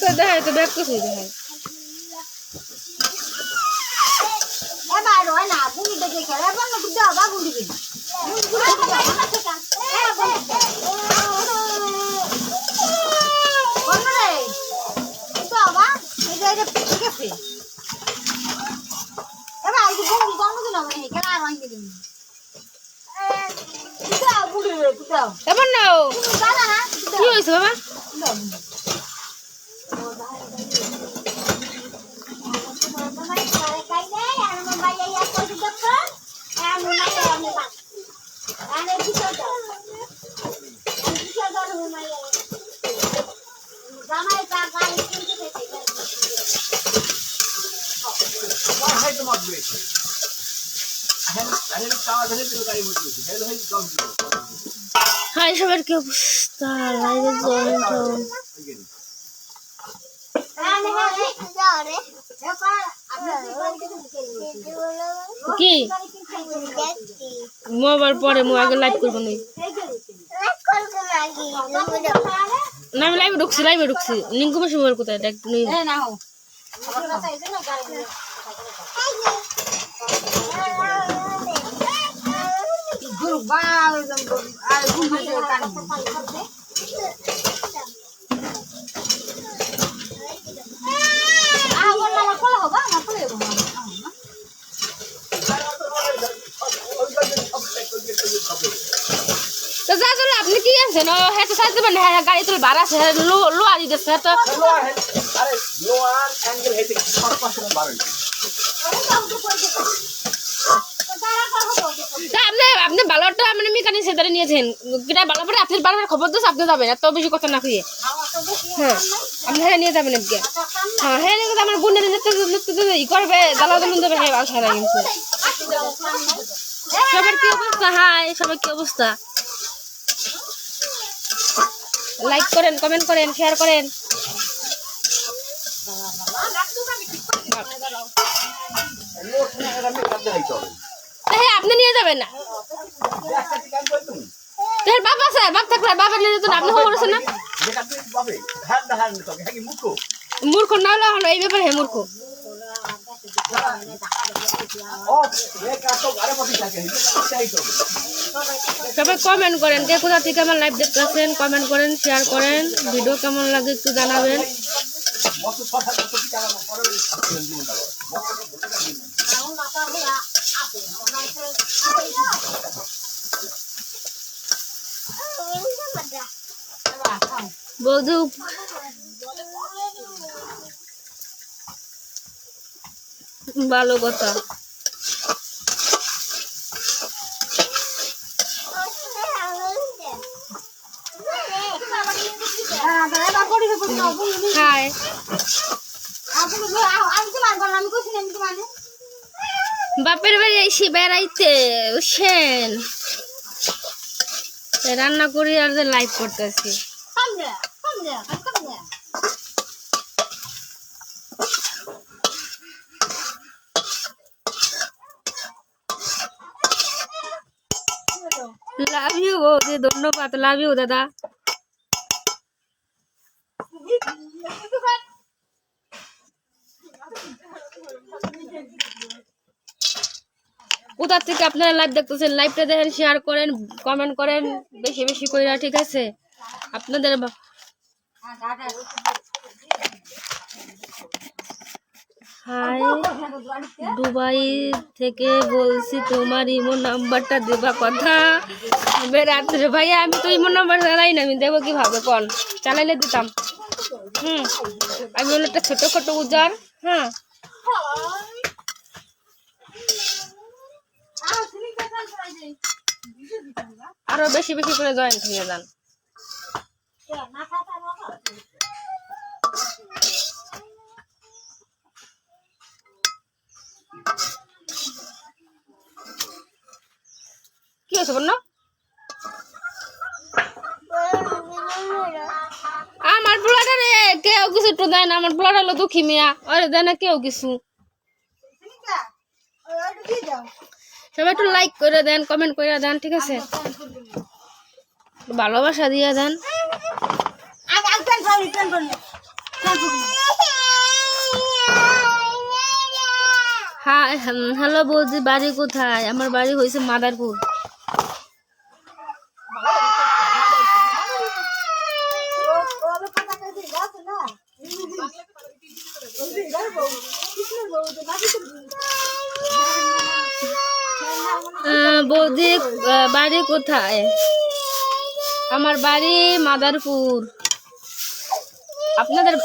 তো দেখায় তো ব্যাগ কিছুই দেখায় এবার নাও কি হয়েছে বাবা হাই সবার কি অবস্থা লাইভে জয়েন হও কি মোবাইল পরে মু আগে লাইভ করব না না আমি লাইভে ঢুকছি নিঙ্কু বসে মোবাইল কোথায় দেখ তুমি না হও গুরু বাল আর ঘুমে কান আপনি কি আছেন হ্যাঁ তো সাথে মানে হ্যাঁ গাড়ি তুলে ভাড়া আছে লোয়া দিতেছে তো আরে লোয়ার অ্যাঙ্গেল হেতে 500 বাড়াই আপনি ভালোটা মানে মেকানিক সেটারে নিয়েছেন কিনা ভালো পরে আপনি বারবার খবর দিস আপনি যাবেন এত বেশি কথা না খুঁয়ে হ্যাঁ আপনি হ্যাঁ নিয়ে যাবেন আজকে হ্যাঁ হ্যাঁ নিয়ে আমার বোনের ই করবে জ্বালা জ্বালন দেবে হ্যাঁ বাসা না কিন্তু সবার কি অবস্থা হাই সবার কি অবস্থা লাইক করেন কমেন্ট করেন শেয়ার করেন হ্যাঁ আপনি নিয়ে যাবেন না বাপ আছে বাপ থাকলে বাবা নিয়ে যেত আপনি খবর আছে না মূর্খ না হলো এই ব্যাপারে হ্যাঁ মূর্খ সবাই কমেন্ট করেন কে কোথা থেকে আমার লাইভ দেখতেছেন কমেন্ট করেন শেয়ার করেন ভিডিও কেমন লাগে একটু জানাবেন বৌদি ভালো কথা হাই বাপের বাড়ি এসে বেড়াইতে বুঝছেন রান্না করি আর লাইভ করতেছি লাভ ইউ বৌদি ধন্যবাদ লাভ ইউ দাদা কোথা থেকে আপনারা লাইভ দেখতেছেন লাইভটা দেখেন শেয়ার করেন কমেন্ট করেন বেশি বেশি করে ঠিক আছে আপনাদের হাই দুবাই থেকে বলছি তোমার ইমো নাম্বারটা দেবা কথা রাত্রে ভাইয়া আমি তো ইমো নাম্বার চালাই না আমি দেবো কিভাবে কোন চালাইলে দিতাম আমি হলো একটা ছোটখাটো উজার হ্যাঁ আরো বেশি বেশি করে জয়েন্ট হয়ে যান কি হয়েছে বল না আমার পোলাটা রে কেউ কিছু একটু দেয় না আমার পোলাটা হলো দুঃখী মিয়া আরে দেয় না কেউ কিছু সবাই একটু লাইক করে দেন, কমেন্ট করে দেন, ঠিক আছে? ভালোবাসা দিয়ে দেন। হ্যাঁ, হ্যালো বৌদি, বাড়ি কোথায়? আমার বাড়ি হয়েছে মাদারপুর। বৌদি বাড়ি কোথায়? আমার বাড়ি মাদারপুর।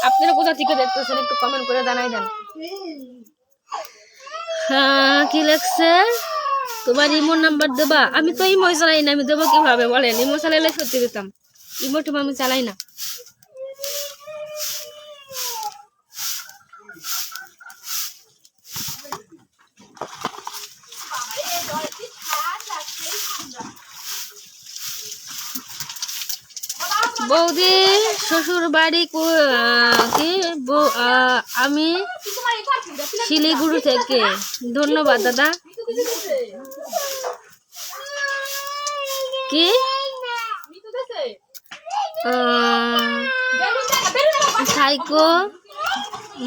আপনারা কোথা থেকে দেখতেছেন একটু কমেন্ট করে জানাই দেন। হ্যাঁ, কি লাগছে? তোমার ইমোর নাম্বার দেবা? আমি তো ইমো চালাই না, আমি দেবো কিভাবে বলেন? ইমো চালাইলে সত্যি দিতাম, ইমো টিমো আমি চালাই না। বৌদি শ্বশুর বাড়ি কি? আমি শিলিগুড়ি থেকে। ধন্যবাদ দাদা। কি সাইকো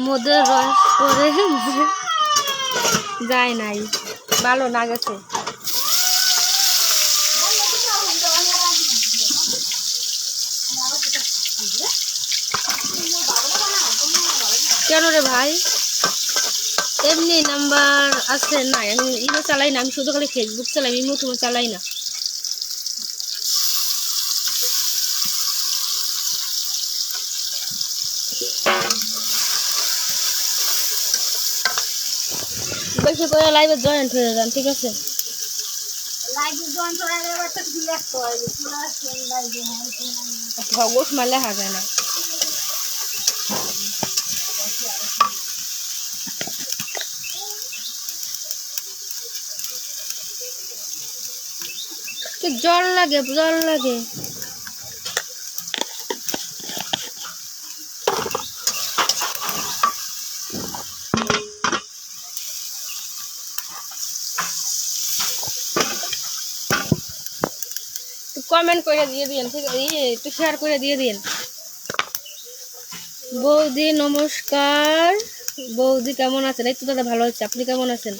মদের রস করে যায় নাই, ভালো না গেছে। কেন রে ভাই? এমনি নাম্বার আছে না, আমি ইমো চালাই না, আমি শুধু খালি ফেসবুক চালাই, ইমো তুমি চালাই না। বেশি করে লাইভে জয়েন্ট হয়ে যান, ঠিক আছে? ভগস মারলে হাজায় না। জল লাগে, জল লাগে। কমেন্ট করে দিয়ে দিন, ঠিক আছে? একটু শেয়ার করে দিয়ে দিন। বৌদি নমস্কার। বৌদি কেমন আছেন? এই তো দাদা ভালো হচ্ছে, আপনি কেমন আছেন?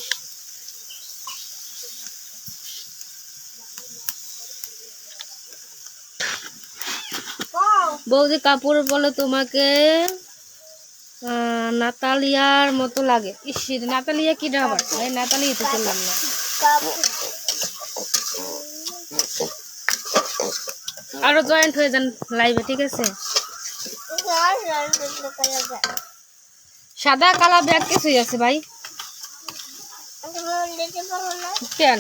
বৌদি কাপড় বলে তোমাকে নাতালিয়ার মতো লাগে। ইস, নাতালিয়া কি আবার? নাতালিয়া তো করলাম না। আরো জয়েন্ট হয়ে যান লাইভে, ঠিক আছে? সাদা কালা ব্যাগ কিছুই আছে ভাই। কেন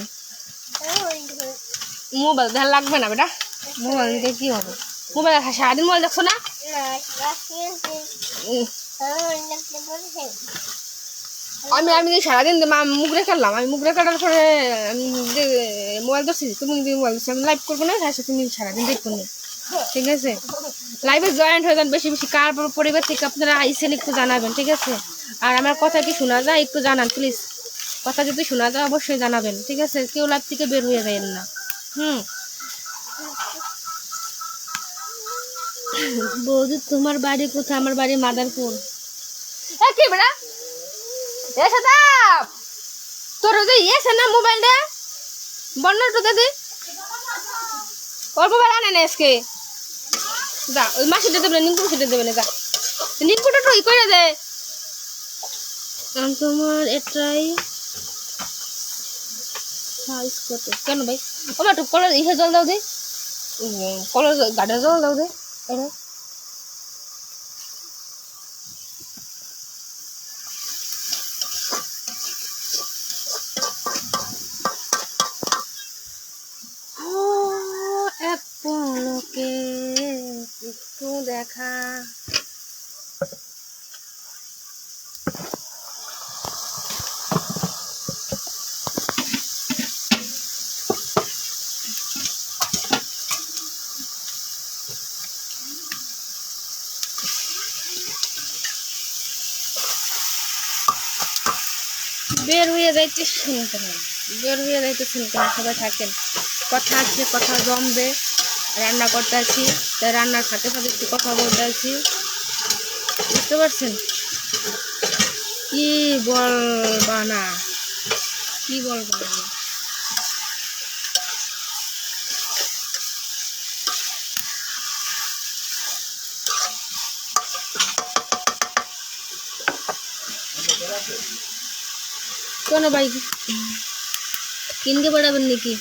মোবাইল দেখা লাগবে না বেটা? মোবাইল নিতে কি হবে? মোবাইল সারাদিন মোবাইল দেখছো না? আমি সারাদিন মুখ রেখালাম, আমি মুখ রেখাটার পরে আমি মোবাইল ধরছি, তুমি মোবাইল ধরছি, আমি লাইভ করবো না, তুমি সারাদিন দেখবো না, ঠিক আছে? লাইভে জয়েন্ট হয়ে যান বেশি বেশি। কার পরিবার থেকে আপনারা আইসেন একটু জানাবেন, ঠিক আছে? আর আমার কথা কি শোনা যায় একটু জানান প্লিজ। কথা যদি শোনা যায় অবশ্যই জানাবেন, ঠিক আছে? কেউ লাইভ থেকে বের হয়ে যাবেন না। বৌদি তোমার বাড়ি কোথায়? আমার বাড়ি মাদারপুর। কি বেড়া তোর ইয়েছে না মোবাইলটা বন্যাটা দাদি অল্প বেড়া আনে না আজকে। যা ওই মাসিটা দেবে না, নিমকুট সেটা দেবে না, যা নিমকুটটা তো ই করে দে। তোমার এটাই সাইজ কত? কেন ভাই আমার একটু কলের ইহে জল দাও দে, কলের গাড়ির জল দাও দে। এটা এক পলকে একটু দেখা। বের হয়ে যাইতে শুনতে বের হয়ে যাইতেছেন কেন? সবাই থাকেন, কথা আছে, কথা জমবে। রান্না করতে আছি, তাই রান্নার সাথে সাথে একটু কথা বলতে আছি, বুঝতে পারছেন? কি বলবা না, কি বলবা না? কোনো ভাই কিনকে পাঠাবেন নাকি?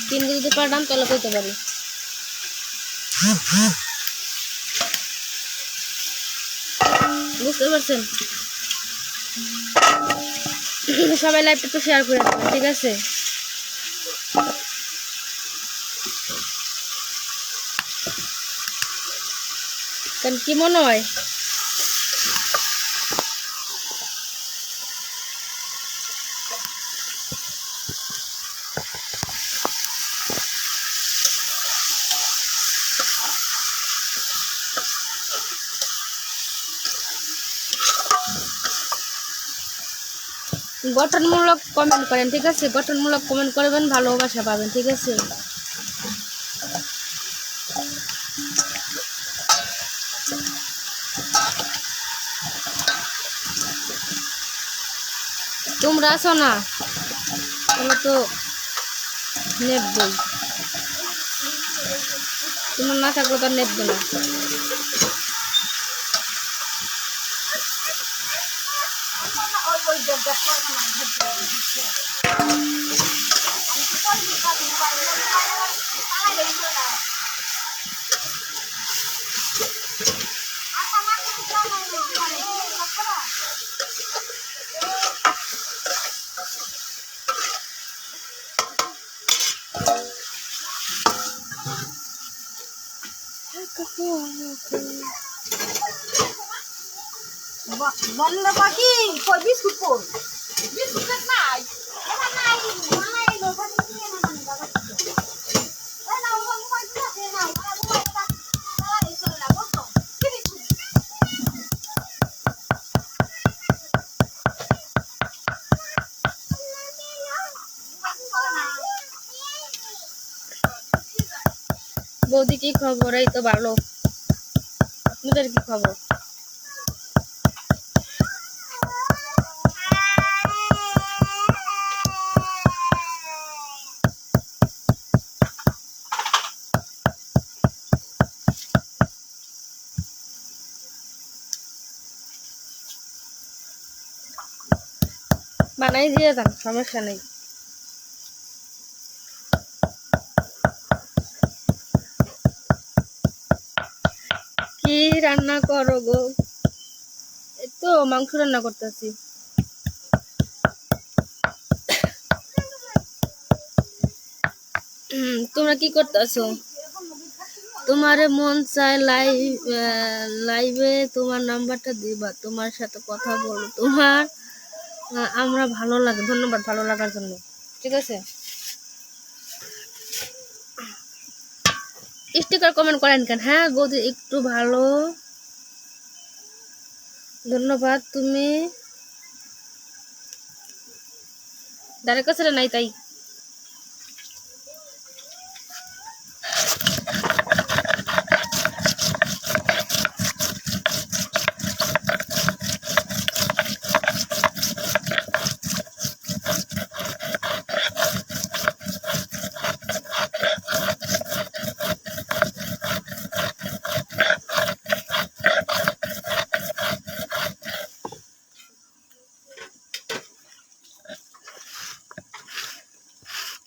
কিনকে যদি পাঠান তাহলে কইতে পারি। বুঝতে পারছেন? সবাই লাইভটা একটু শেয়ার করে দেবেন, ঠিক আছে? কারণ কি মনে হয়, গঠনমূলক কমেন্ট করেন, ঠিক আছে? গঠনমূলক কমেন্ট করবেন, ভালোবাসা পাবেন, ঠিক আছে? তোমরা আছো না, তোমরা তো নেট বই, তোমার না থাকলে তো নেট না। বললো বাকি কই বিস্কুট পর বিস্কুট নাই এটা নাই নাই লোকা দিয়ে না মানে বাবা এ না ও কই দিছে না ওরা কই এটা তারা এই করে না বুঝছো কি বিস্কুট বৌদি কি খবর? এই তো ভালো, আপনাদের কি খবর? বানাই দিয়ে যান, সমস্যা নেই। কি রান্না করো গো? এই তো মাংস রান্না করতেছি। তোমরা কি করতেছো? তোমারে মন চায় লাইভে তোমার নাম্বারটা দিবা, তোমার সাথে কথা বলো, তোমার আমরা ভালো লাগে। ধন্যবাদ ভালো লাগার জন্য, ঠিক আছে? স্টিকার কমেন্ট করেন কেন? হ্যাঁ বৌদি একটু ভালো, ধন্যবাদ। তুমি দাঁড়ের কাছে নাই তাই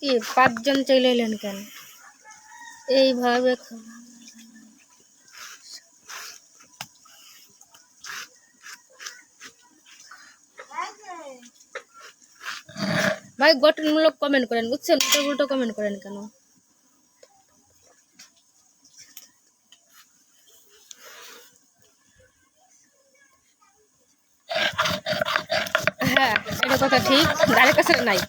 কি 5 জন চলে এলেন কেন? এইভাবে ভাই গঠনমূলক কমেন্ট করেন, বুঝছেন? উল্টো উল্টো কমেন্ট করেন কেন? হ্যাঁ এটা কথা ঠিক, দাঁড়ের কাছে নাই।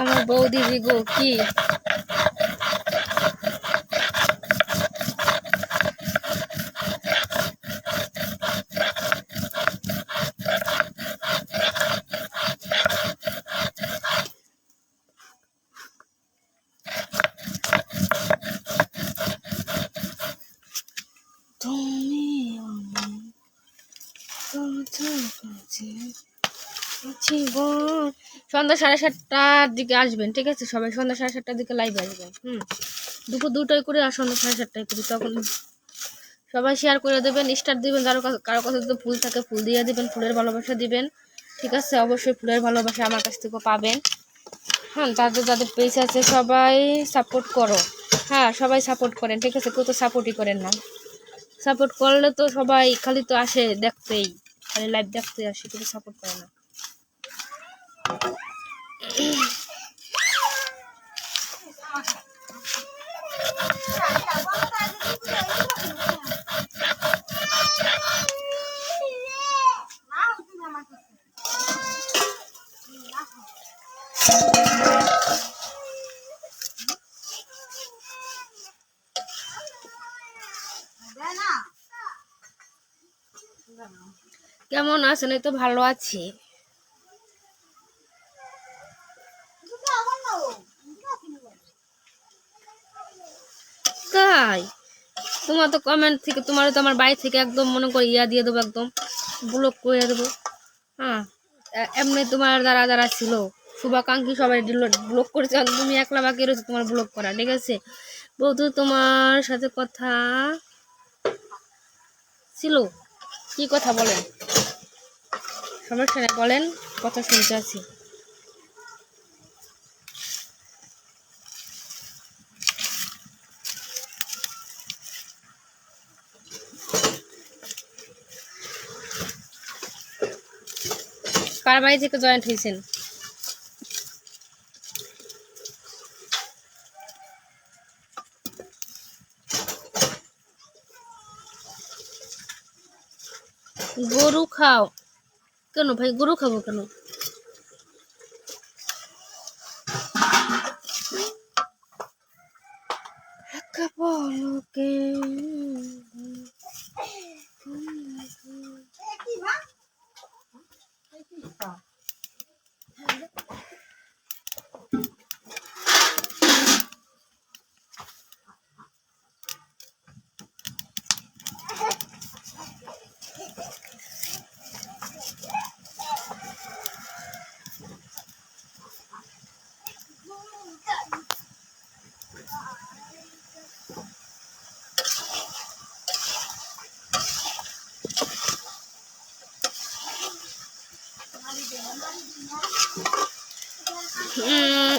আমার বৌদি গো কি সন্ধ্যা 7:30টার দিকে আসবেন, ঠিক আছে? সবাই সন্ধ্যা 7:30টার দিকে লাইভে আসবেন। দুপুর 2টায় করে আর সন্ধ্যা 7:30টায় করি, তখন সবাই শেয়ার করে দেবেন, স্টার দিবেন, কারো কাছে যদি ফুল থাকে ফুল দিয়ে দিবেন, ফুলের ভালোবাসা দিবেন, ঠিক আছে? অবশ্যই ফুলের ভালোবাসা আমার কাছ থেকেও পাবেন। তাদের যাদের পেজ আছে সবাই সাপোর্ট করো, সবাই সাপোর্ট করেন, ঠিক আছে? কেউ তো সাপোর্টই করেন না। সাপোর্ট করলে তো সবাই খালি তো আসে দেখতেই, খালি লাইভ দেখতেই আসে, কিন্তু সাপোর্ট করে না। কেমন আছেন? এই তো ভালো আছি। তাই তোমার তো কমেন্ট থেকে, তোমার তো আমার বাড়ি থেকে একদম মনে করে দিয়ে দেবো, একদম ব্লক করে দেবো। এমনি তোমার যারা ছিল শুভাকাঙ্ক্ষী সবাই ব্লক করেছে, তুমি একলা বাকি রয়েছে তোমার ব্লক করা, ঠিক আছে? বৌদি তোমার সাথে কথা ছিল, কি কথা বলেন? সমস্যা নেই, বলেন, কথা শুনতে আছি। কার বাড়ি থেকে জয়েন্ট হয়েছেন? গরু খাও কেন ভাই? গরু খাবো কেন?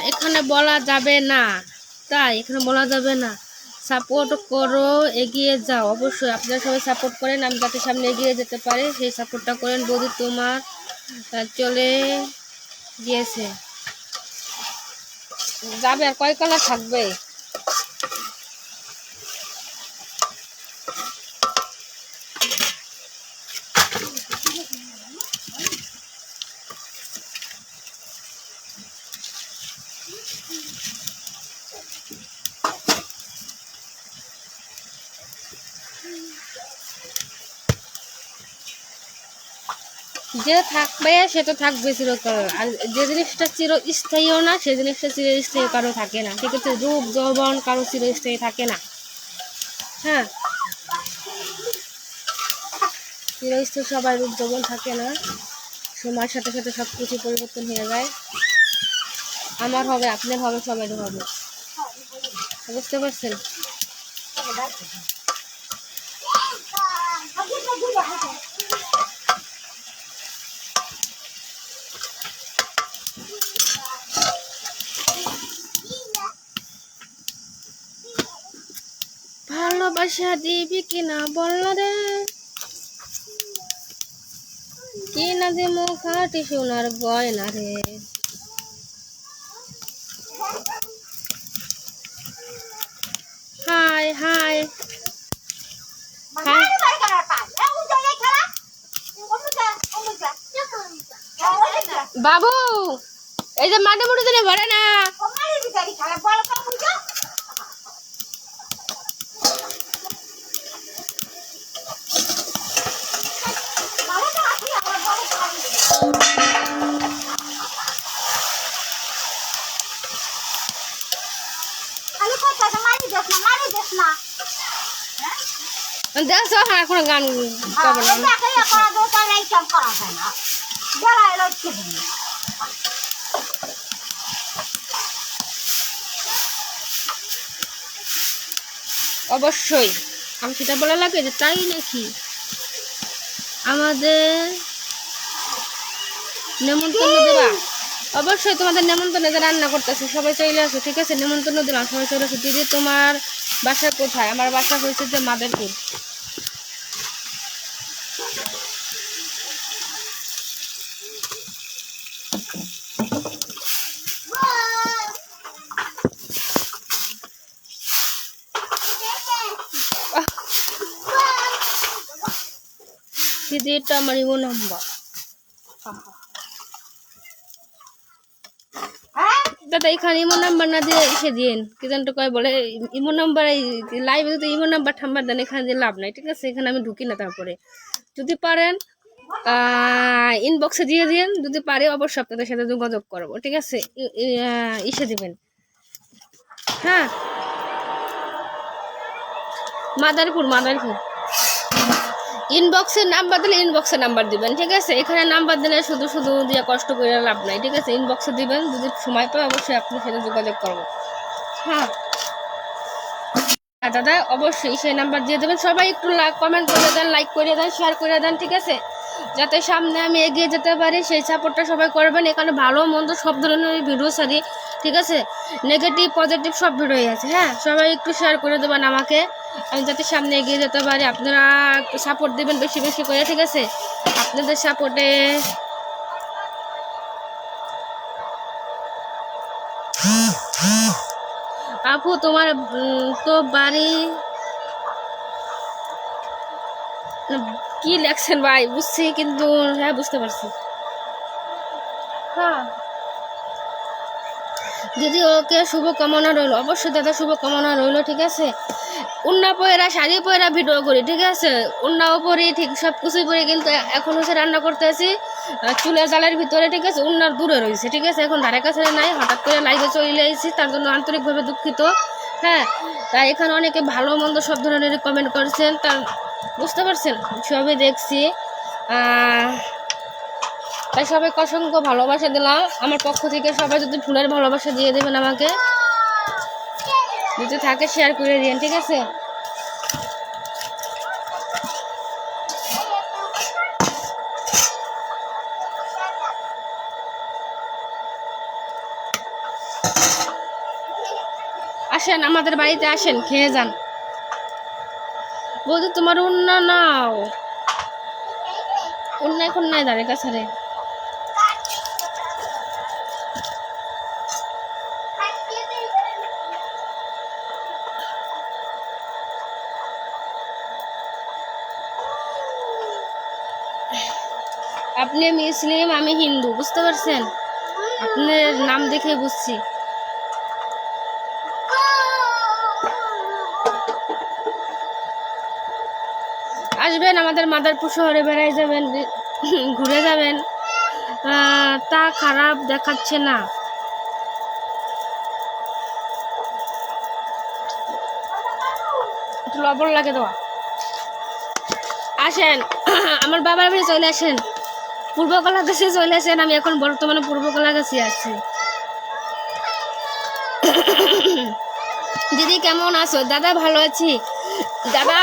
এখানে বলা যাবে না, তাই এখানে বলা যাবে না। সাপোর্ট করো, এগিয়ে যাও, অবশ্যই আপনারা সবাই সাপোর্ট করেন, আমি যাতে সামনে এগিয়ে যেতে পারি সেই সাপোর্টটা করেন। বৌদি তোমার চলে গিয়েছে, যাবে আর কয় কালা থাকবে? যে থাকবে সেটা থাকবে চিরকাল, আর যে জিনিসটা চিরস্থায়ীও না সে জিনিসটা চিরস্থায়ী কারো থাকে না, ঠিক আছে? রূপ যৌবন কারো চিরস্থায়ী থাকে না, চিরস্থায়ী সবাই রূপ যৌবন থাকে না, সময়ের সাথে সাথে সব কিছু পরিবর্তন হয়ে যায়। আমার হবে, আপনার হবে, সবাইও হবে, বুঝতে পারছেন? ভালোবাসা দিবি কিনা বল রে, কিনা দিব খাটি সোনার গয়না রে। হাই হাই হাই বাবু, এই যে মাঠে মুঠে দিলে ভরে না। দেখছো এখন গান করবো না দেখে করা দো তাহলে এইসব করা যায় না যারা এলো কি দিন অবশ্যই আমি সেটা বলা লাগে যে তাই নাকি আমাদের নেমন্তন্ন দেবা অবশ্যই তোমাদের নেমন্তন্ন যে রান্না করতেছে সবাই চলে আসো ঠিক আছে নেমন্তন্ন দিলাম সবাই চলে আসো দিদি তোমার বাসা কোথায় আমার বাসা হয়েছে যে মাদারপুর দিদি এটা আমার ইমো নাম্বার দাদা এখানে ইমো নাম্বার না দিয়ে এসে দিন কি জানতো কয় বলে ইমো নাম্বার এই লাইভে যদি ইমো নাম্বার ঠাম্বার দেন এখানে দিয়ে লাভ নাই ঠিক আছে এখানে আমি ঢুকি না তারপরে যদি পারেন ইনবক্সে দিয়ে দিন যদি পারে অবশ্যই আপনাদের সাথে যোগাযোগ করবো ঠিক আছে ইসে দিবেন হ্যাঁ মাদারপুর ইনবক্সের নাম্বার দিলে ইনবক্সের নাম্বার দিবেন ঠিক আছে এখানে নাম্বার দিলে শুধু শুধু দিয়ে কষ্ট করে লাভ নাই ঠিক আছে ইনবক্সে দিবেন যদি সময় পায় অবশ্যই আপনার সাথে যোগাযোগ করবো হ্যাঁ দাদা অবশ্যই সেই নাম্বার দিয়ে দেবেন সবাই একটু কমেন্ট করে দেন লাইক করে দেন শেয়ার করে দেন ঠিক আছে যাতে সামনে আমি এগিয়ে যেতে পারি সেই সাপোর্টটা সবাই করবেন এখানে ভালো মন্দ সব ধরনের ভিডিও ছাড়ি ঠিক আছে নেগেটিভ পজিটিভ সব ভিডিওই আছে হ্যাঁ সবাই একটু শেয়ার করে দেবেন আমাকে আমি যাতে সামনে এগিয়ে যেতে পারি আপনারা একটু সাপোর্ট দেবেন বেশি বেশি করে ঠিক আছে আপনাদের সাপোর্টে আপু তোমার তো বাড়ি কি লেখছেন ভাই বুঝছি কিন্তু হ্যাঁ বুঝতে পারছি হ্যাঁ দিদি ওকে শুভকামনা রইল অবশ্যই দাদা শুভকামনা রইল ঠিক আছে উন্না পয়রা শাড়ি পয়রা ভিডিও করি ঠিক আছে উন্নাও পরি ঠিক সব কিছুই পরি কিন্তু এখন হচ্ছে রান্না করতে আছি চুলের জালের ভিতরে ঠিক আছে উন্নার দূরে রয়েছে ঠিক আছে এখন ধারে কাছে নাই হঠাৎ করে লাইভে চলে এসেছি তার জন্য আন্তরিকভাবে দুঃখিত হ্যাঁ তাই এখানে অনেকে ভালো মন্দ সব ধরনের কমেন্ট করছেন তার বুঝতে পারছেন সবই দেখছি তাই সবাইকে অসংখ্য ভালোবাসা দিলাম আমার পক্ষ থেকে সবাই যদি ফুলের ভালোবাসা দিয়ে দেবেন আমাকে যদি থাকে শেয়ার করে দিন ঠিক আছে আসেন আমাদের বাড়িতে আসেন খেয়ে যান বলতে তোমার উন্না নাও উন্না এখন নাই দাঁড়ে কাছে রে আপনি মুসলিম আমি হিন্দু বুঝতে পারছেন আপনার নাম দেখে বুঝছি আসবেন আমাদের মাদারপুর শহরে বেড়াই যাবেন ঘুরে যাবেন তা খারাপ দেখাচ্ছে না একটু লবণ লাগে দেওয়া আসেন আমার বাবার বাড়ি চলে আসেন পূর্বকলা গাছে চলে আসেন আমি এখন বর্তমানে পূর্বকলা গাছে আছি দিদি কেমন আছো দাদা ভালো আছি দাদা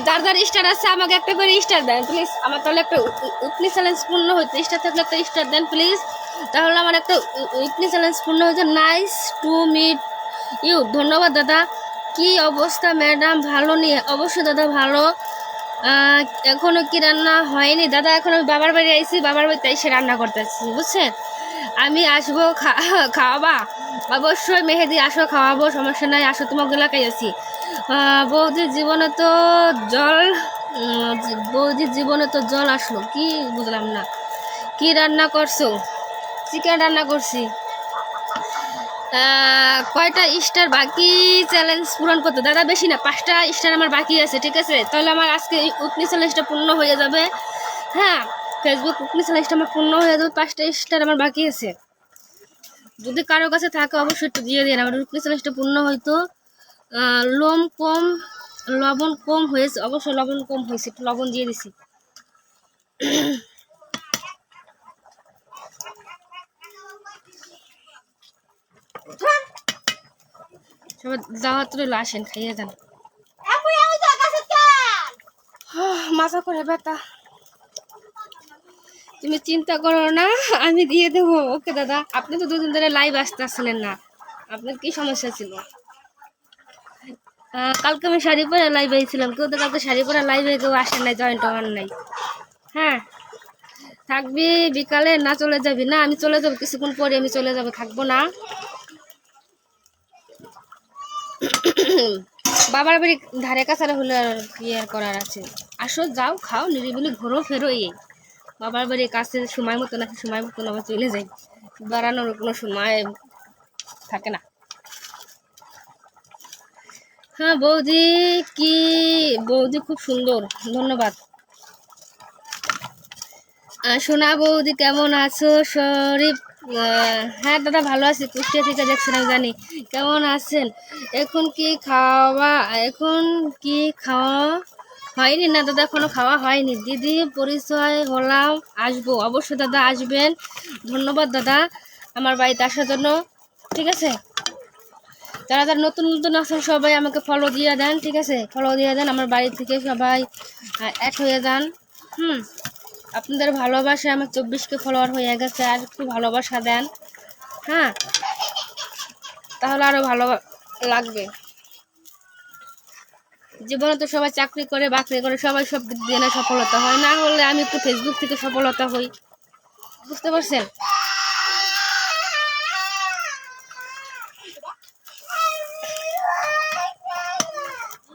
দাদার স্টার আছে আমাকে একটা করে স্টার দেন প্লিজ আমার তাহলে একটা উইকলি চ্যালেঞ্জ পূর্ণ হইতে স্টার থাকলে একটা স্টার দেন প্লিজ তাহলে আমার একটা উইকলি চ্যালেঞ্জ পূর্ণ হয়েছে নাইস টু মিট ইউ ধন্যবাদ দাদা কি অবস্থা ম্যাডাম ভালো নিয়ে অবশ্যই দাদা ভালো এখনো কি রান্না হয়নি দাদা এখন আমি বাবার বাড়ি আইছি বাবার বাড়িতে এসে রান্না করতেছি বুঝছেন আমি আসবো খাওয়াবা অবশ্যই মেহেদি আসো খাওয়াবো সমস্যা নাই আসো তোমাকে এলাকায় আছি বৌদির জীবনে তো জল আসলো কি বুঝলাম না কি রান্না করছো চিকেন রান্না করছি কয়টা স্টার বাকি চ্যালেঞ্জ পূরণ করতে দাদা বেশি না 5টা স্টার আমার বাকি আছে ঠিক আছে তাহলে আমার আজকে উইকলি চ্যালেঞ্জটা পূর্ণ হয়ে যাবে হ্যাঁ ফেসবুক উইকলি চ্যালেঞ্জটা আমার পূর্ণ হয়ে যাবে 5টা স্টার আমার বাকি আছে যদি কারো কাছে থাকে অবশ্যই একটু দিয়ে দিন আমার উইকলি চ্যালেঞ্জটা পূর্ণ হয়তো লোম কম লবণ কম হয়েছে, অবশ্যই লবণ কম হয়েছে, একটু লবণ দিয়ে দিছি। সবাই যাওয়া তুলে আসেন, খাইয়ে যান। মাথা করে ব্যথা, তুমি চিন্তা করো না, আমি দিয়ে দেবো। ওকে দাদা, আপনি তো দুদিন ধরে লাইভ আসতে আসছিলেন না, আপনার কি সমস্যা ছিল? কালকে আমি শাড়ি পরে লাইভে ছিলাম, কেউ তো কালকে শাড়ি পরে লাইভে কেউ আসে নাই, জয়েন্ট হওয়ার নাই। হ্যাঁ, থাকবি বিকালে না চলে যাবি? না, আমি চলে যাবো কিছুক্ষণ পরে, আমি চলে যাবো, থাকবো না। বাবার বাড়ি ধারে কাছারে হলে আর কি আর করার আছে? আসো, যাও, খাও, নিরিবিলি ঘোরো ফেরো। এই বাবার বাড়ির কাছে সময় মতো নাকি সময় মতো আবার চলে যাই, বেড়ানোর কোনো সময় থাকে না। হ্যাঁ বৌদি, কি বৌদি খুব সুন্দর, ধন্যবাদ। সোনা বৌদি কেমন আছো? শরীফ, হ্যাঁ দাদা ভালো আছি, কুষ্টিয়া থেকে দেখছেন আমি জানি। কেমন আছেন? এখন কি খাওয়া হয়নি? না দাদা, এখনো খাওয়া হয়নি। দিদি পরিচয় হলাম, আসবো অবশ্যই দাদা, আসবেন। ধন্যবাদ দাদা আমার বাড়িতে আসার জন্য। ঠিক আছে, যারা যারা নতুন নতুন আছেন সবাই আমাকে ফলো দিয়ে দেন, ঠিক আছে? ফলো দিয়ে দেন, আমার বাড়ি থেকে সবাই এক হয়ে যান। আপনাদের ভালোবাসা আমার 24কে ফলোয়ার হয়ে গেছে, আর একটু ভালোবাসা দেন। হ্যাঁ, তাহলে আরো ভালো লাগবে। জীবনে তো সবাই চাকরি করে, বাকরি করে, সবাই সব দিক দিয়ে না সফলতা হয়, না হলে আমি একটু ফেসবুক থেকে সফলতা হই, বুঝতে পারছেন?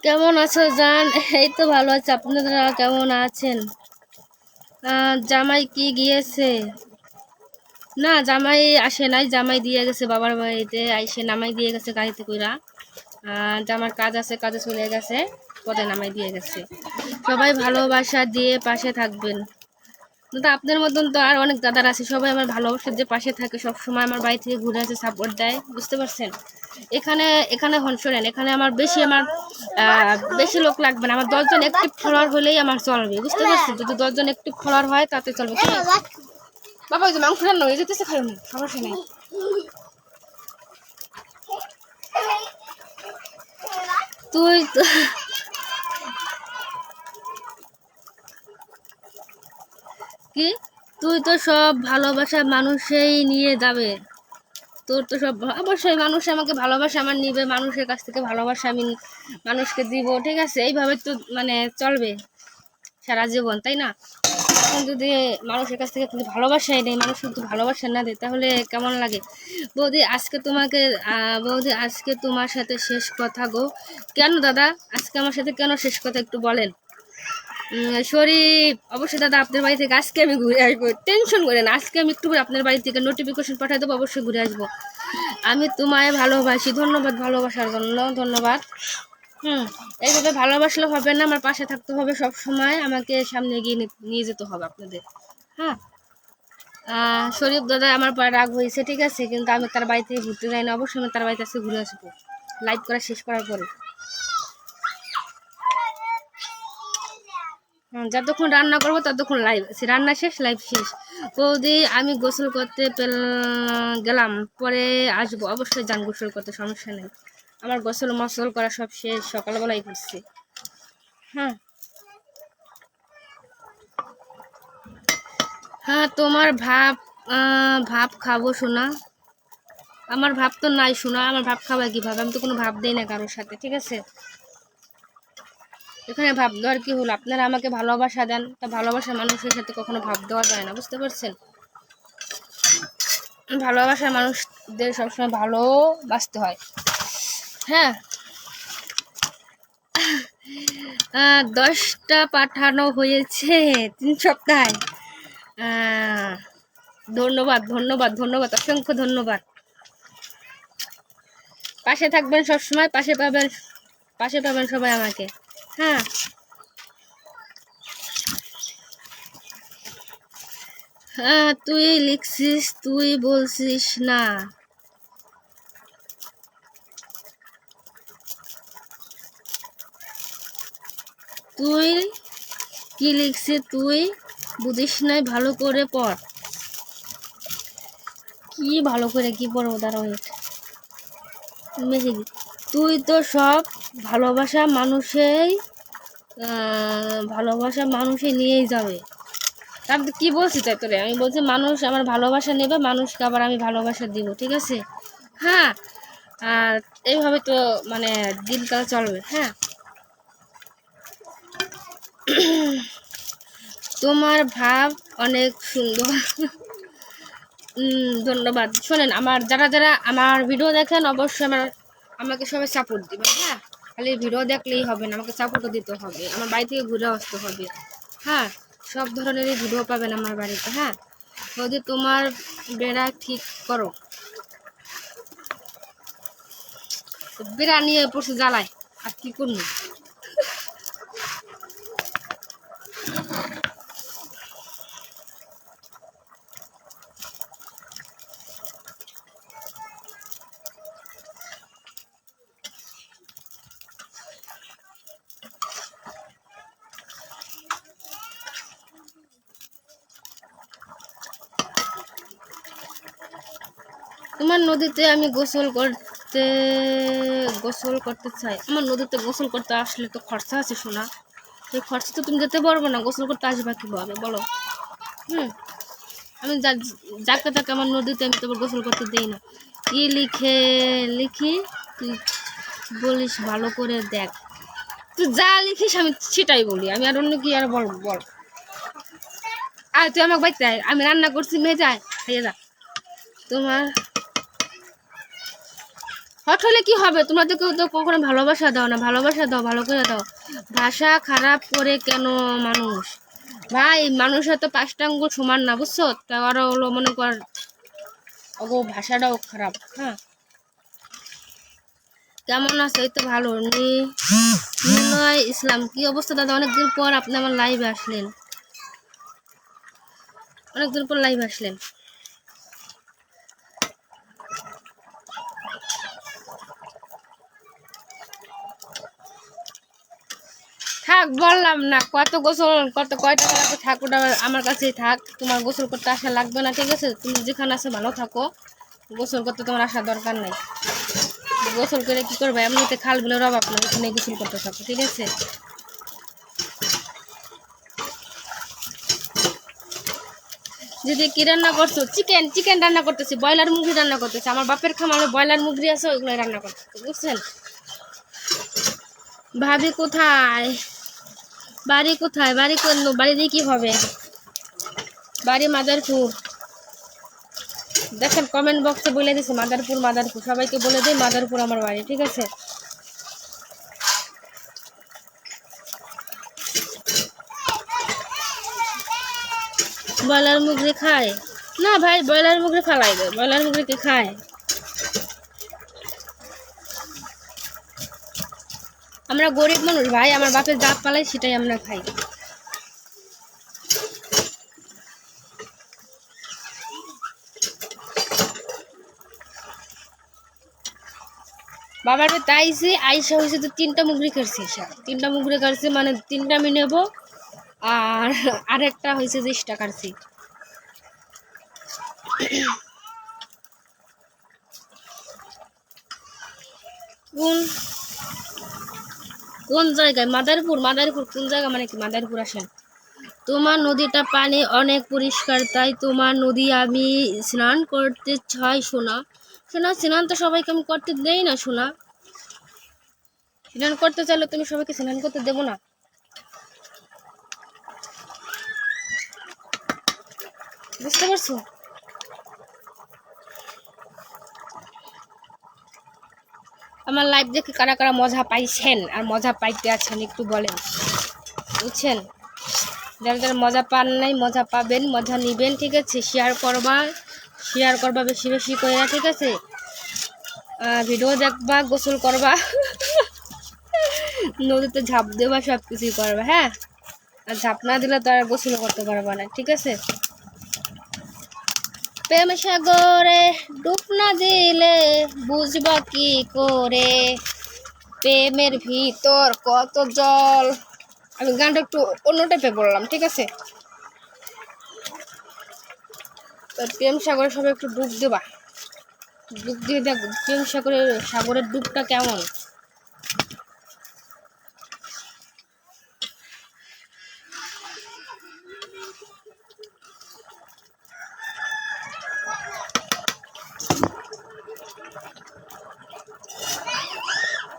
কেমন আছো জান? এই তো ভালো আছে, আপনারা কেমন আছেন? জামাই কি গিয়েছে? না, জামাই আসে নাই, জামাই দিয়ে গেছে বাবার বাড়িতে, আইসে নামাই দিয়ে গেছে গাড়িতে কইরা। জামার কাজ আছে, কাজে চলে গেছে, পরে নামাই দিয়ে গেছে। সবাই ভালোবাসা দিয়ে পাশে থাকবেন দাদা। আপনার মতন তো আর অনেক দাদার আছে, সবাই আমার ভালোবাসার যে পাশে থাকে, সব সময় আমার বাড়ি থেকে ঘুরে আসে, সাপোর্ট দেয়, বুঝতে পারছেন? এখানে শোনেন, এখানে আমার বেশি লোক লাগবে না, আমার 10 জন অ্যাক্টিভ ফলোয়ার হলেই আমার চলবে, বুঝতে পারছেন? যদি 10 জন অ্যাক্টিভ ফলোয়ার হয় তাতে চলবে। বাবা ওই যে মাংস রান্না হয়ে যেতেছে, খাই না, সমস্যা নেই। তুই তো কি, তুই তো সব ভালোবাসা মানুষেই নিয়ে যাবে, তোর তো সব অবশ্যই মানুষ আমাকে ভালোবাসা আমার নিবে, মানুষের কাছ থেকে ভালোবাসা আমি মানুষকে দিব, ঠিক আছে? এইভাবে তো মানে চলবে সারা জীবন, তাই না? এখন যদি মানুষের কাছ থেকে কিন্তু ভালোবাসাই নেই, মানুষ কিন্তু ভালোবাসা না দেয়, তাহলে কেমন লাগে? বৌদি আজকে তোমার সাথে শেষ কথা গো। কেন দাদা, আজকে আমার সাথে কেন শেষ কথা একটু বলেন। শরীফ, অবশ্যই দাদা আপনার বাড়ি থেকে আজকে আমি ঘুরে আসবো, টেনশন করেন, আজকে আমি একটু আপনার বাড়ি থেকে নোটিফিকেশন পাঠিয়ে দেবো, অবশ্যই ঘুরে আসবো। আমি তোমায় ভালোবাসি, ধন্যবাদ ভালোবাসার জন্য, ধন্যবাদ। এইভাবে ভালোবাসলে হবে না, আমার পাশে থাকতে হবে সব সময়, আমাকে সামনে এগিয়ে নিয়ে যেতে হবে আপনাদের। হ্যাঁ, শরীফ দাদা আমার পরে রাগ হয়েছে, ঠিক আছে, কিন্তু আমি তার বাড়ি থেকে ঘুরতে যাই না, অবশ্যই আমি তার বাড়িতে আজকে ঘুরে আসবো লাইভ করা শেষ করার পরে। যতক্ষণ রান্না করবো ততক্ষণ লাইভ আছে, রান্না শেষ লাইভ শেষ। বৌদি আমি গোসল করতে গেলাম, পরে আসবো, অবশ্যই যান গোসল করতে, সমস্যা নেই। আমার গোসল মসল করা সব শেষ, সকালবেলাই করছি। হ্যাঁ তোমার ভাব খাবো শোনা। আমার ভাব তো নাই শোনা, আমার ভাব খাওয়া কিভাবে? আমি তো কোনো ভাব দেই না কারোর সাথে, ঠিক আছে? এখানে ভাব দেওয়ার কি হলো? আপনারা আমাকে ভালোবাসা দেন, তা ভালোবাসার মানুষের সাথে কখনো ভাব দেওয়া যায় না, বুঝতে পারছেন? ভালোবাসার মানুষদের সবসময় ভালোবাসতে হয়। হ্যাঁ, 10টা পাঠানো হয়েছে 3 সপ্তাহে। ধন্যবাদ ধন্যবাদ ধন্যবাদ, অসংখ্য ধন্যবাদ। পাশে থাকবেন সবসময়, পাশে পাবেন সবাই আমাকে। হ্যাঁ, তুই লিখছিস, তুই বলছিস না। তুই কি লিখছে তুই বুঝিস নাই, ভালো করে পড়। কি ভালো করে কি পড়বো, দাঁড়া ওয়েট। মেসেজ, তুই তো সব ভালোবাসা মানুষে নিয়েই যাবে। আমি তো কি বলছি তাই তোরে, আমি বলছি মানুষ আমার ভালোবাসা নেবে, মানুষকে আবার আমি ভালোবাসা দিব, ঠিক আছে? হ্যাঁ, আর এইভাবে তো মানে দিনকাল চলবে। হ্যাঁ, তোমার ভাব অনেক সুন্দর। ধন্যবাদ। শোনেন, আমার যারা যারা আমার ভিডিও দেখেন অবশ্যই আমাকে সবাই সাপোর্ট দিবেন। হ্যাঁ, খালি ভিডিও দেখলেই হবে না, আমাকে সাপোর্টও দিতে হবে, আমার বাড়ি থেকে ঘুরে আসতে হবে। হ্যাঁ, সব ধরনেরই ভিডিও পাবেন আমার বাড়িতে। হ্যাঁ, যদি তোমার বেড়া ঠিক করো, বেড়া নিয়ে পড়ছে জ্বালায়, আর কি করবো? তোমার নদীতে আমি গোসল করতে চাই। আমার নদীতে গোসল করতে আসলে তো খরচা আছে শোনা, সেই খরচা তো তুমি যেতে পারবো না, গোসল করতে আসবা কীভাবে বলো? আমি যাকে তাকে আমার নদীতে আমি তোমার গোসল করতে দেই না। কি লিখি তুই বলিস, ভালো করে দেখ। তুই যা লিখিস আমি সেটাই বলি, আমি আর অন্য কি আর বলবো বল? আর তুই আমাকে বাইতে আয়, আমি রান্না করছি, মেয়ে যায় খাইয়ে যা। তোমার হট হলে কি হবে? তোমরা তো কেউ তো কখনো ভালোবাসা দাও না, ভালোবাসা দাও, ভালো করে দাও। ভাষা খারাপ করে কেন মানুষ? ভাই, মানুষের তো 5টা আঙ্গুল সমান না, বুঝছো? তাও আরো হলো মনে কর ওগো ভাষাটাও খারাপ। হ্যাঁ, কেমন আছে? এই তো ভালো। নিলয় ইসলাম, কি অবস্থা দাদা? অনেকদিন পর আপনি আমার লাইভে আসলেন, অনেকদিন পর লাইভে আসলেন। থাক, বললাম না কত গোসল কত কয় টাকা লাগবে, থাক, ওটা আমার কাছেই থাক। তোমার গোসল করতে আসা লাগবে না, ঠিক আছে? তুমি যেখানে আছে ভালো থাকো, গোসল করতে তোমার আসার দরকার নাই। গোসল করে কি করবে? এমনিতে খাল বিলের অভাব না, ওখানে গোসল করতে থাকো, ঠিক আছে? যদি কি রান্না করছো? চিকেন রান্না করতেছি, ব্রয়লার মুরগি রান্না করতেছি। আমার বাপের খামারে ব্রয়লার মুরগি আছে, ওইগুলো রান্না করতেছি, বুঝছেন? ভাবি কোথায়? বাড়ি কোথায়? বাড়ি দিয়ে কি হবে? বাড়ি মাদারপুর। দেখেন কমেন্ট বক্সে বলে দিছে মাদারপুর। সবাইকে বলে দিই মাদারপুর আমার বাড়ি, ঠিক আছে? ব্রয়লার মুরগি খায় না ভাই, ব্রয়লার মুরগি ফালাই দেয়, ব্রয়লার মুরগি কে খায়? আমরা গরিব মানুষ ভাই, আমার বাপের জাত পালাই সেটাই আমরা খাই। বাবার তাইছি আইসা হয়েছে তো 3টা মুগরি কাটছি, 3টা মুগরি কাটছি, মানে 3টা আমি নেবো, আর আরেকটা হয়েছে 20টা কাটছি। কোন জায়গায়? মাদারপুর কোন জায়গা মানে কি? মাদারপুর আসেন। তোমার নদীটা পানি অনেক পরিষ্কার, তাই তোমার নদী আমি স্নান করতে চাই। শোনা স্নান তো সবাইকে আমি করতে দেই না শোনা। স্নান করতে চাইলে তুমি সবাইকে স্নান করতে দেবো না, বুঝতে পারছো? আমার লাইভ দেখে কারা কারা মজা পাইছেন আর মজা পাইতে আছেন একটু বলেন, বুঝছেন? যারা যারা মজা পান নাই, মজা পাবেন, মজা নিবেন, ঠিক আছে? শেয়ার করবা বেশি বেশি করে, ঠিক আছে? ভিডিও দেখবা, গোসল করবা, নদীতে ঝাঁপ দেবা, সব কিছুই করবা। হ্যাঁ, আর ঝাঁপ না দিলে তো আর গোসল করতে পারবা না, ঠিক আছে? প্রেম সাগরে ডুব না দিলে বুঝবা কি করে, প্রেমের ভিতর কত জল, আমি গানটা একটু অন্য টাইপে বললাম, ঠিক আছে? তো প্রেম সাগরে সবাই একটু ডুব দেবা, ডুব দিয়ে দেখ প্রেম সাগরের ডুবটা কেমন।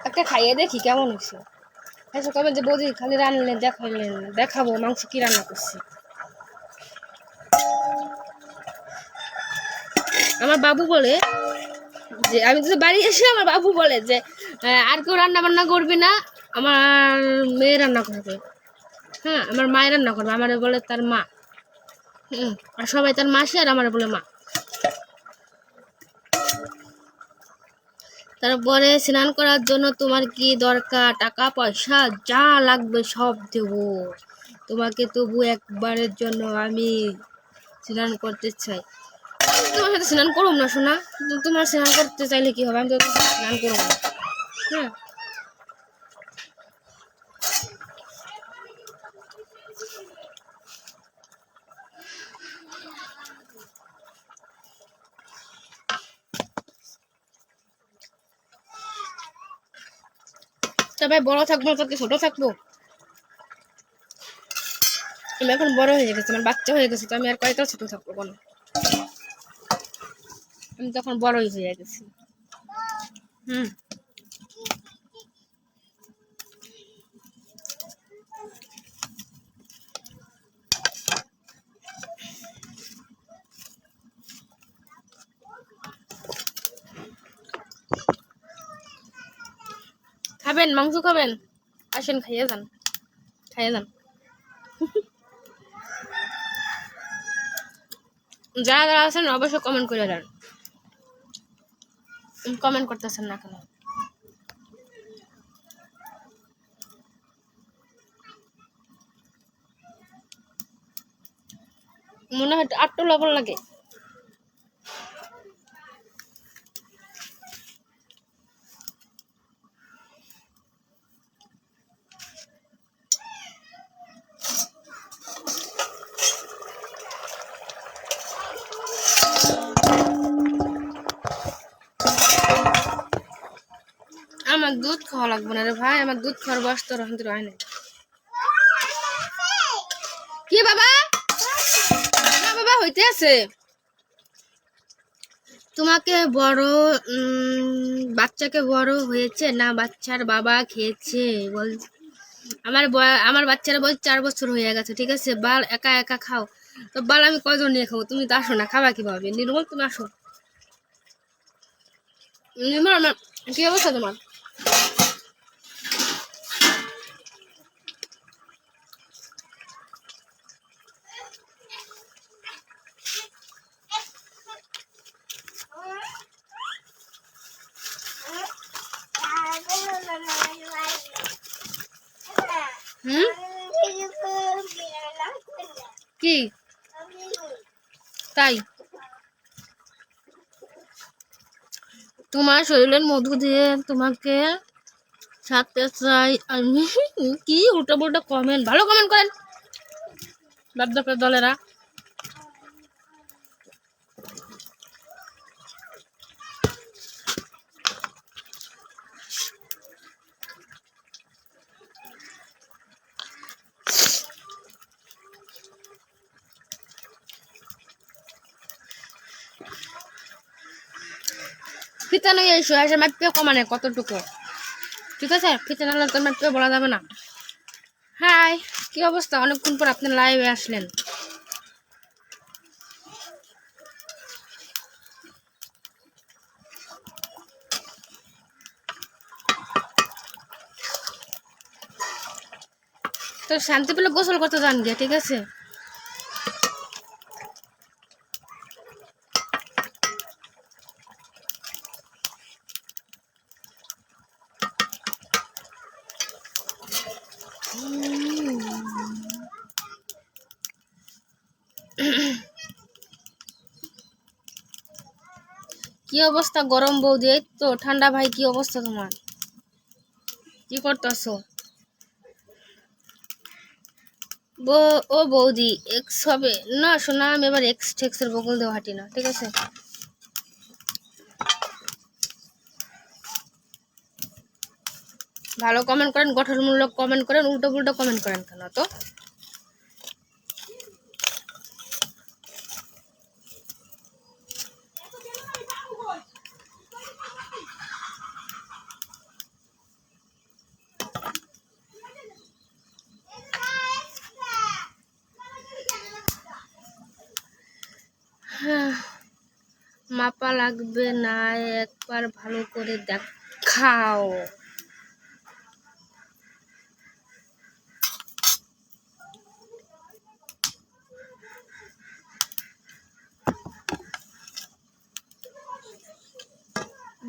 একটা খাইয়ে দেখি কেমন হয়েছে। আচ্ছা কবে যে বৌদি খালি রান্নলেন দেখাইলেন, দেখাবো মাংস কি রান্না করছি। আমার বাবু বলে যে, আমি তো বাড়ি এসে আমার বাবু বলে যে আর কেউ রান্না বান্না করবি না, আমার মেয়ে রান্না করবে। হ্যাঁ, আমার মায়ের রান্না করবে, আমার বলে তার মা। আর সবাই তার মাসি আর আমার বলে মা। তারপরে স্নান করার জন্য তোমার কি দরকার? টাকা পয়সা যা লাগবে সব দেব তোমাকে, তবু একবারের জন্য আমি স্নান করতে চাই। তোমার সাথে স্নান করুম না শোনা, তোমার স্নান করতে চাইলে কি হবে, আমি তো স্নান করবো না। হ্যাঁ, তবে বড় থাকবো না তোকে ছোট থাকবো? আমি এখন বড় হয়ে গেছি, আমার বাচ্চা হয়ে গেছে, তো আমি আর কয়টা ছোট থাকবো বলো? আমি তো এখন বড়ই হয়ে গেছি। হুম, খাবেন মাংস খাবেন? আসেন খাইয়ে যান, খাইয়ে যান। যারা যারা আছেন অবশ্যই কমেন্ট করে যান। কমেন্ট করতেছেন না কেন? মনে হয় আটটু লবণ লাগে। আমার দুধ খাওয়া লাগবে না রে ভাই, আমার দুধ খাওয়ার বয়স তো রহন হয় না। কি বাবা? না বাবা হইতে আছে। তোমাকে বড় বাচ্চাকে বড় হয়েছে না বাচ্চার বাবা খেয়েছে বল? আমার বাচ্চারা বল 4 বছর হয়ে গেছে, ঠিক আছে? বাল একা একা খাও, তো বাল আমি কয়জন নিয়ে খাবো? তুমি তো আসো না, খাবা কিভাবে? নির্মল তুমি আসো। নির্মল, আমার কি অবস্থা তোমার? কি তাই? তোমার শরীরের মধু দিয়ে তোমাকে থাকতে চাই আমি। কি উল্টো পুল্টো কমেন্ট, ভালো কমেন্ট করেন বাদ্যকের দলেরা। ফিতা নিয়ে এসো, এসে মাপে কমানে কতটুকু, ঠিক আছে? ফিতা নাহলে তো মাপে বলা যাবে না। হাই, কি অবস্থা? অনেকক্ষণ পর আপনি লাইভে আসলেন। তো শান্তি পেলে গোসল করতে যান গিয়ে, ঠিক আছে? কি অবস্থা গরম বৌদি? এই তো ঠান্ডা ভাই, কি অবস্থা তোমার? কি করতেছো? ও বৌদি এক্স হবে না শোনা, আমি এবার এক্স টেক্সের বকুল দেওয়া হাঁটি না, ঠিক আছে? ভালো কমেন্ট করেন, গঠনমূলক কমেন্ট করেন, উল্টো পুল্টো কমেন্ট করেন কেন তো? মাপা লাগবে না, একবার ভালো করে দেখাও।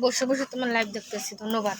বসে বসে তোমার লাইভ দেখতেছি, ধন্যবাদ।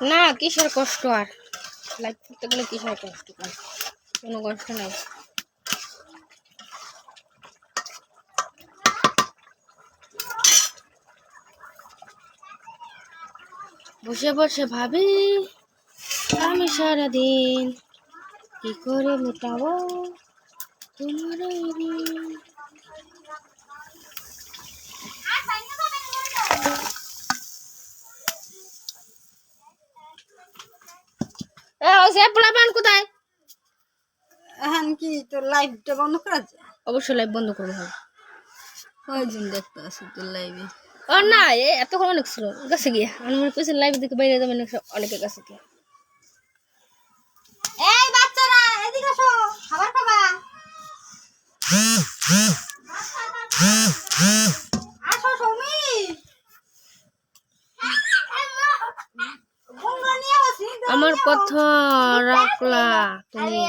না কিসের কষ্ট, আর লাইভ করতে গেলে কিসের কষ্ট, কোনো কষ্ট নাই। বসে বসে ভাবি আমি সারাদিন কি করে মেটাবো তোমার ঋণ। কোথায়? এখন কি তোর লাইভটা বন্ধ করা যায়? অবশ্যই লাইভ বন্ধ করবো। হবে কয়জন দেখতে আছে তোর লাইভে? ও না, এতক্ষণ অনেক ছিল কাছে গিয়ে, আমি মনে করছি লাইভ দিকে বাইরে যাবেন অনেকের কাছে গিয়ে। এই বাচ্চারা এদিকে আসো, খাবার খাবা। আসো সৌমি। আমার কথা রাখলা তুমি?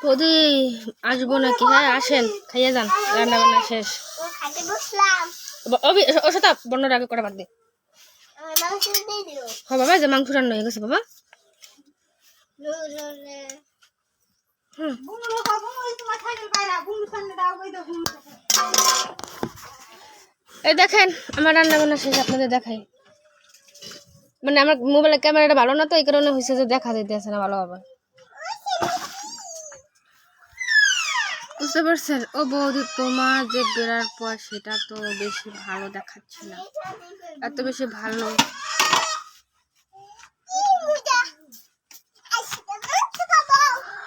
বৌদি আসবো নাকি? হ্যাঁ আসেন, খাইয়ে যান, রান্না বান্না শেষ। ওটা বন্যার আগে কটা বাদ দে। হ্যাঁ বাবা, যে মাংস রান্না হয়ে গেছে বাবা। এই দেখেন আমার রান্না বান্না শেষ, আপনাদের দেখাই। মানে আমার মোবাইলের ক্যামেরাটা ভালো না তো, এই কারণে হয়েছে যে দেখা যাইতেছে না ভালোভাবে, বুঝতে পারছেন? ও বৌদি তোমার যে বেরার পর সেটা তো বেশি ভালো দেখাচ্ছে না, এত বেশি ভালো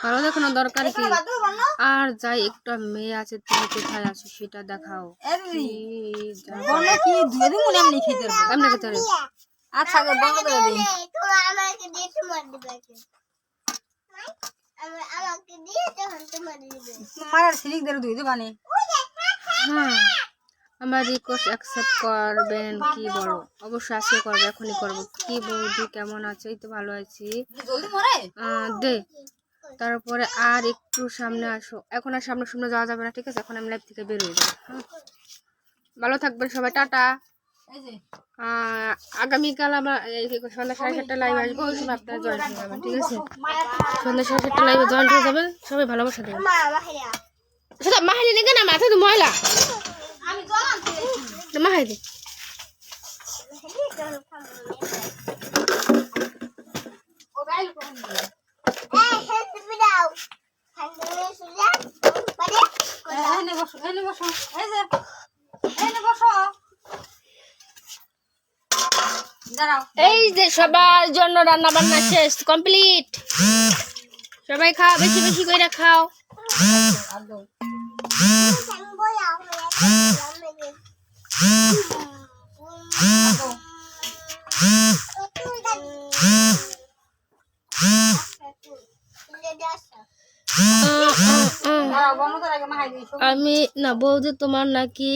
ভালো দেখানো দরকার কি? আর যাই একটা মেয়ে আছে, তুমি কোথায় আছো সেটা দেখাও। আচ্ছা বন্ধ করে দিই। মায়ের সিলিক ধরে ধুই দেবানি। হ্যাঁ আমার রিকোয়েস্ট অ্যাকসেপ্ট করবেন কি বলো? অবশ্যই আজকে করবো, এখনই করবো। কি বৌদি কেমন আছো? এই তো ভালো আছি। দে তারপরে আর একটু সামনে আসো। এখন আর সামনে সামনে যাওয়া যাবে না, ঠিক আছে? এখন আমি লাইভ থেকে বেরোই। হ্যাঁ ভালো থাকবেন সবাই, টাটা। আগামীকাল আমরা সন্ধ্যা 7:30 লাইভ আসবো, ওই সময় আপনারা জয়েন হয়ে যাবেন, ঠিক আছে? সন্ধ্যা 7:30 লাইভে জয়েন হয়ে যাবেন, সবাই ভালোবাসা দেবেন। সেটা মাহাই দিকে না, মাথায় তো ময়লা মাহাই দি। বসো। দাঁড়াও এই যে সবার জন্য রান্না বান্না শেষ কমপ্লিট। সবাই খাও, বেশি বেশি করে খাও। আদৌ দাঁড়াও বন্ধ করে আগে মাহাই দিই আমি না বৌদি, তোমার নাকি